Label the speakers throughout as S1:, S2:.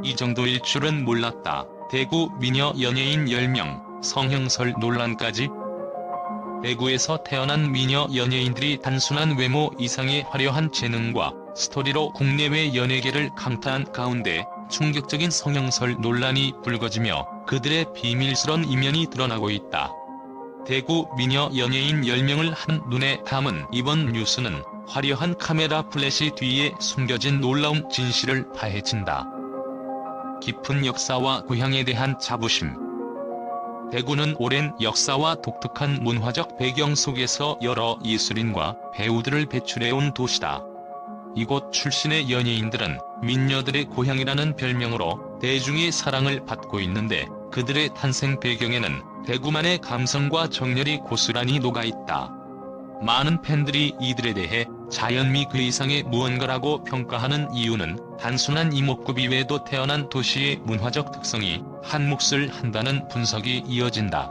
S1: 이 정도일 줄은 몰랐다. 대구 미녀 연예인 10명, 성형설 논란까지? 대구에서 태어난 미녀 연예인들이 단순한 외모 이상의 화려한 재능과 스토리로 국내외 연예계를 강타한 가운데 충격적인 성형설 논란이 불거지며 그들의 비밀스런 이면이 드러나고 있다. 대구 미녀 연예인 10명을 한눈에 담은 이번 뉴스는 화려한 카메라 플래시 뒤에 숨겨진 놀라운 진실을 파헤친다. 깊은 역사와 고향에 대한 자부심. 대구는 오랜 역사와 독특한 문화적 배경 속에서 여러 예술인과 배우들을 배출해온 도시다. 이곳 출신의 연예인들은 민녀들의 고향이라는 별명으로 대중의 사랑을 받고 있는데 그들의 탄생 배경에는 대구만의 감성과 정열이 고스란히 녹아있다. 많은 팬들이 이들에 대해 자연미 그 이상의 무언가라고 평가하는 이유는 단순한 이목구 이외에도 태어난 도시의 문화적 특성이 한 몫을 한다는 분석이 이어진다.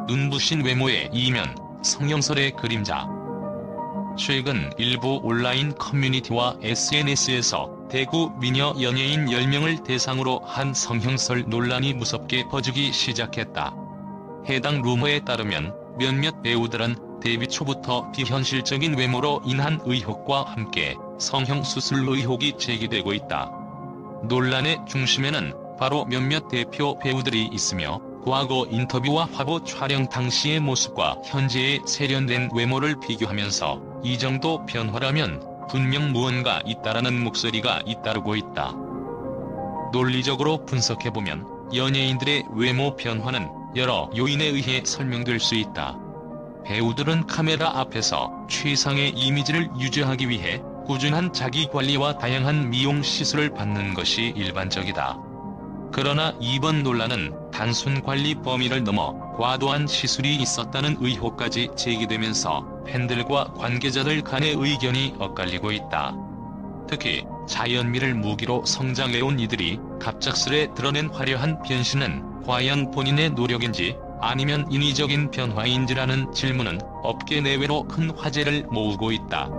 S1: 눈부신 외모의 이면, 성형설의 그림자. 최근 일부 온라인 커뮤니티와 SNS에서 대구 미녀 연예인 10명을 대상으로 한 성형설 논란이 무섭게 퍼지기 시작했다. 해당 루머에 따르면 몇몇 배우들은 데뷔 초부터 비현실적인 외모로 인한 의혹과 함께 성형수술 의혹이 제기되고 있다. 논란의 중심에는 바로 몇몇 대표 배우들이 있으며 과거 인터뷰와 화보 촬영 당시의 모습과 현재의 세련된 외모를 비교하면서 이 정도 변화라면 분명 무언가 있다라는 목소리가 잇따르고 있다. 논리적으로 분석해보면 연예인들의 외모 변화는 여러 요인에 의해 설명될 수 있다. 배우들은 카메라 앞에서 최상의 이미지를 유지하기 위해 꾸준한 자기관리와 다양한 미용 시술을 받는 것이 일반적이다. 그러나 이번 논란은 단순 관리 범위를 넘어 과도한 시술이 있었다는 의혹까지 제기되면서 팬들과 관계자들 간의 의견이 엇갈리고 있다. 특히 자연미를 무기로 성장해온 이들이 갑작스레 드러낸 화려한 변신은 과연 본인의 노력인지 아니면 인위적인 변화인지라는 질문은 업계 내외로 큰 화제를 모으고 있다.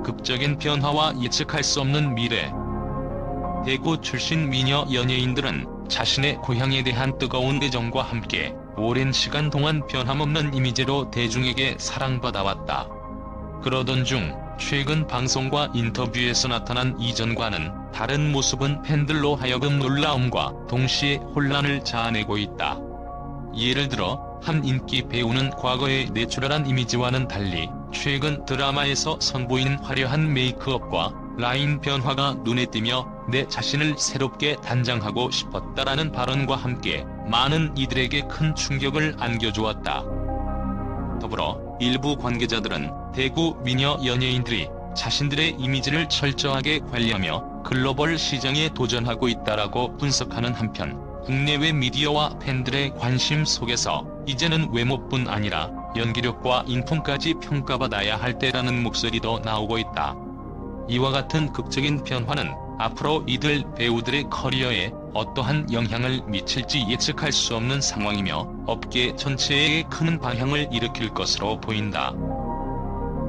S1: 극적인 변화와 예측할 수 없는 미래. 대구 출신 미녀 연예인들은 자신의 고향에 대한 뜨거운 애정과 함께 오랜 시간 동안 변함없는 이미지로 대중에게 사랑받아왔다. 그러던 중 최근 방송과 인터뷰에서 나타난 이전과는 다른 모습은 팬들로 하여금 놀라움과 동시에 혼란을 자아내고 있다. 예를 들어 한 인기 배우는 과거의 내추럴한 이미지와는 달리 최근 드라마에서 선보이는 화려한 메이크업과 라인 변화가 눈에 띄며 내 자신을 새롭게 단장하고 싶었다라는 발언과 함께 많은 이들에게 큰 충격을 안겨주었다. 더불어 일부 관계자들은 대구 미녀 연예인들이 자신들의 이미지를 철저하게 관리하며 글로벌 시장에 도전하고 있다라고 분석하는 한편 국내외 미디어와 팬들의 관심 속에서 이제는 외모뿐 아니라 연기력과 인품까지 평가받아야 할 때라는 목소리도 나오고 있다. 이와 같은 극적인 변화는 앞으로 이들 배우들의 커리어에 어떠한 영향을 미칠지 예측할 수 없는 상황이며 업계 전체에 큰 방향을 일으킬 것으로 보인다.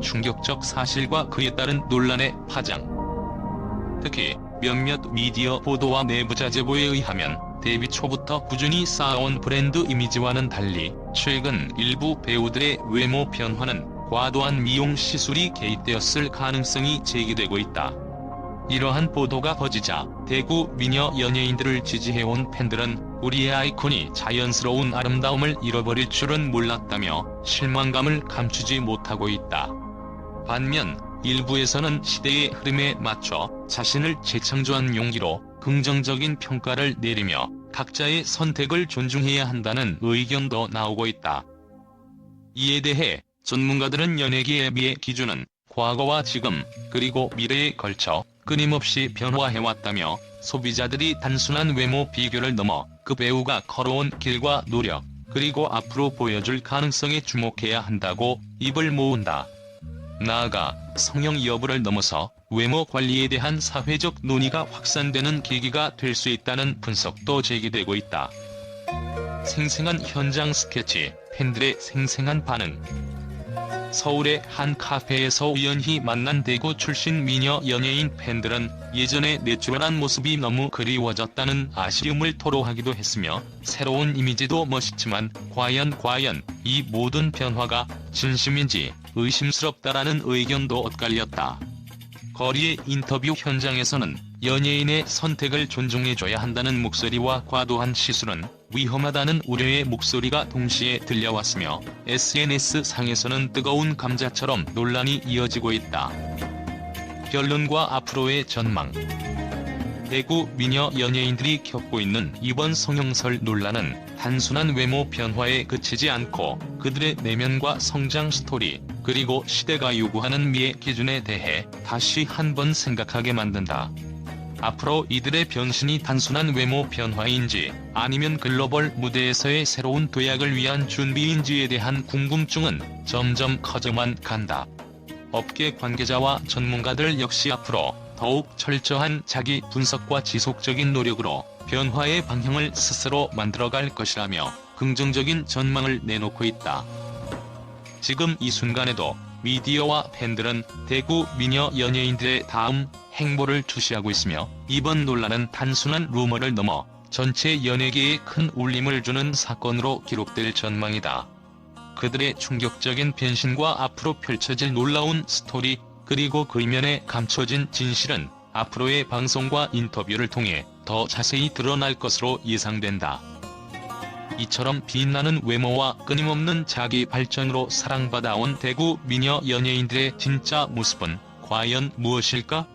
S1: 충격적 사실과 그에 따른 논란의 파장. 특히 몇몇 미디어 보도와 내부자 제보에 의하면 데뷔 초부터 꾸준히 쌓아온 브랜드 이미지와는 달리 최근 일부 배우들의 외모 변화는 과도한 미용 시술이 개입되었을 가능성이 제기되고 있다. 이러한 보도가 퍼지자 대구 미녀 연예인들을 지지해온 팬들은 우리의 아이콘이 자연스러운 아름다움을 잃어버릴 줄은 몰랐다며 실망감을 감추지 못하고 있다. 반면 일부에서는 시대의 흐름에 맞춰 자신을 재창조한 용기로 긍정적인 평가를 내리며 각자의 선택을 존중해야 한다는 의견도 나오고 있다. 이에 대해 전문가들은 연예계의 미의 기준은 과거와 지금 그리고 미래에 걸쳐 끊임없이 변화해왔다며 소비자들이 단순한 외모 비교를 넘어 그 배우가 걸어온 길과 노력 그리고 앞으로 보여줄 가능성에 주목해야 한다고 입을 모은다. 나아가 성형 여부를 넘어서 외모 관리에 대한 사회적 논의가 확산되는 계기가 될 수 있다는 분석도 제기되고 있다. 생생한 현장 스케치, 팬들의 생생한 반응. 서울의 한 카페에서 우연히 만난 대구 출신 미녀 연예인 팬들은 예전에 내추럴한 모습이 너무 그리워졌다는 아쉬움을 토로하기도 했으며, 새로운 이미지도 멋있지만 과연 이 모든 변화가 진심인지 의심스럽다라는 의견도 엇갈렸다. 거리의 인터뷰 현장에서는 연예인의 선택을 존중해줘야 한다는 목소리와 과도한 시술은 위험하다는 우려의 목소리가 동시에 들려왔으며, SNS상에서는 뜨거운 감자처럼 논란이 이어지고 있다. 결론과 앞으로의 전망. 대구 미녀 연예인들이 겪고 있는 이번 성형설 논란은 단순한 외모 변화에 그치지 않고 그들의 내면과 성장 스토리, 그리고 시대가 요구하는 미의 기준에 대해 다시 한번 생각하게 만든다. 앞으로 이들의 변신이 단순한 외모 변화인지 아니면 글로벌 무대에서의 새로운 도약을 위한 준비인지에 대한 궁금증은 점점 커져만 간다. 업계 관계자와 전문가들 역시 앞으로 더욱 철저한 자기 분석과 지속적인 노력으로 변화의 방향을 스스로 만들어갈 것이라며 긍정적인 전망을 내놓고 있다. 지금 이 순간에도 미디어와 팬들은 대구 미녀 연예인들의 다음 행보를 주시하고 있으며, 이번 논란은 단순한 루머를 넘어 전체 연예계에 큰 울림을 주는 사건으로 기록될 전망이다. 그들의 충격적인 변신과 앞으로 펼쳐질 놀라운 스토리, 그리고 그 이면에 감춰진 진실은 앞으로의 방송과 인터뷰를 통해 더 자세히 드러날 것으로 예상된다. 이처럼 빛나는 외모와 끊임없는 자기 발전으로 사랑받아온 대구 미녀 연예인들의 진짜 모습은 과연 무엇일까?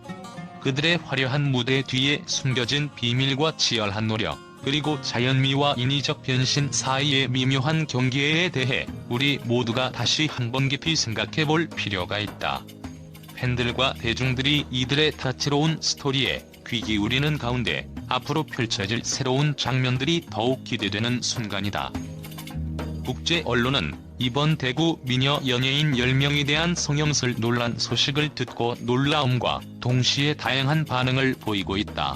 S1: 그들의 화려한 무대 뒤에 숨겨진 비밀과 치열한 노력, 그리고 자연미와 인위적 변신 사이의 미묘한 경계에 대해 우리 모두가 다시 한번 깊이 생각해볼 필요가 있다. 팬들과 대중들이 이들의 다채로운 스토리에 귀 기울이는 가운데 앞으로 펼쳐질 새로운 장면들이 더욱 기대되는 순간이다. 국제 언론은 이번 대구 미녀 연예인 10명에 대한 성형설 논란 소식을 듣고 놀라움과 동시에 다양한 반응을 보이고 있다.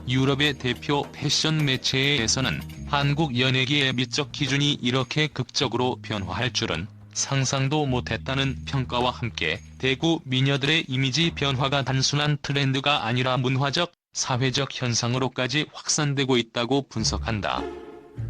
S1: 유럽의 대표 패션 매체에서는 한국 연예계의 미적 기준이 이렇게 극적으로 변화할 줄은 상상도 못했다는 평가와 함께 대구 미녀들의 이미지 변화가 단순한 트렌드가 아니라 문화적, 사회적 현상으로까지 확산되고 있다고 분석한다.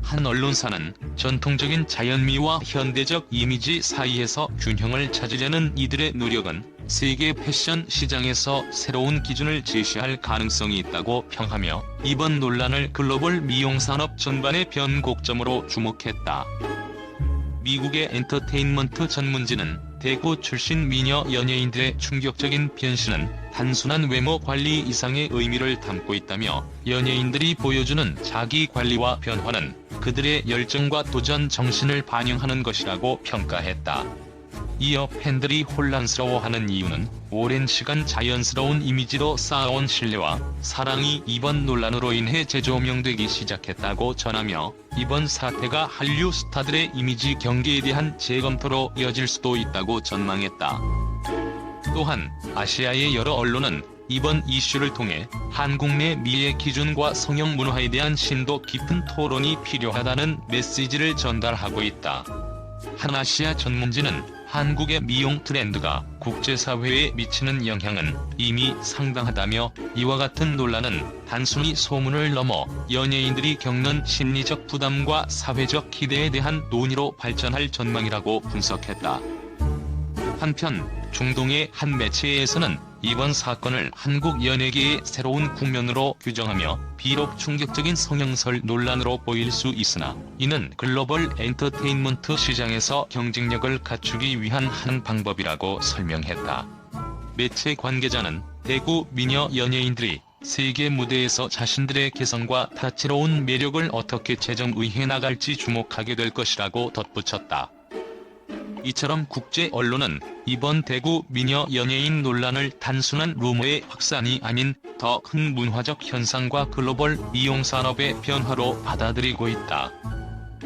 S1: 한 언론사는 전통적인 자연미와 현대적 이미지 사이에서 균형을 찾으려는 이들의 노력은 세계 패션 시장에서 새로운 기준을 제시할 가능성이 있다고 평하며, 이번 논란을 글로벌 미용산업 전반의 변곡점으로 주목했다. 미국의 엔터테인먼트 전문지는 대구 출신 미녀 연예인들의 충격적인 변신은 단순한 외모 관리 이상의 의미를 담고 있다며, 연예인들이 보여주는 자기 관리와 변화는 그들의 열정과 도전 정신을 반영하는 것이라고 평가했다. 이어 팬들이 혼란스러워하는 이유는 오랜 시간 자연스러운 이미지로 쌓아온 신뢰와 사랑이 이번 논란으로 인해 재조명되기 시작했다고 전하며, 이번 사태가 한류 스타들의 이미지 경계에 대한 재검토로 이어질 수도 있다고 전망했다. 또한 아시아의 여러 언론은 이번 이슈를 통해 한국 내 미의 기준과 성형 문화에 대한 심도 깊은 토론이 필요하다는 메시지를 전달하고 있다. 한 아시아 전문지는 한국의 미용 트렌드가 국제사회에 미치는 영향은 이미 상당하다며, 이와 같은 논란은 단순히 소문을 넘어 연예인들이 겪는 심리적 부담과 사회적 기대에 대한 논의로 발전할 전망이라고 분석했다. 한편 중동의 한 매체에서는 이번 사건을 한국 연예계의 새로운 국면으로 규정하며, 비록 충격적인 성형설 논란으로 보일 수 있으나 이는 글로벌 엔터테인먼트 시장에서 경쟁력을 갖추기 위한 한 방법이라고 설명했다. 매체 관계자는 대구 미녀 연예인들이 세계 무대에서 자신들의 개성과 다채로운 매력을 어떻게 재정의해 나갈지 주목하게 될 것이라고 덧붙였다. 이처럼 국제 언론은 이번 대구 미녀 연예인 논란을 단순한 루머의 확산이 아닌 더 큰 문화적 현상과 글로벌 미용 산업의 변화로 받아들이고 있다.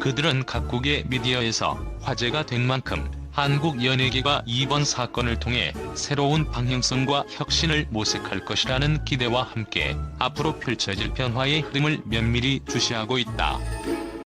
S1: 그들은 각국의 미디어에서 화제가 된 만큼 한국 연예계가 이번 사건을 통해 새로운 방향성과 혁신을 모색할 것이라는 기대와 함께 앞으로 펼쳐질 변화의 흐름을 면밀히 주시하고 있다.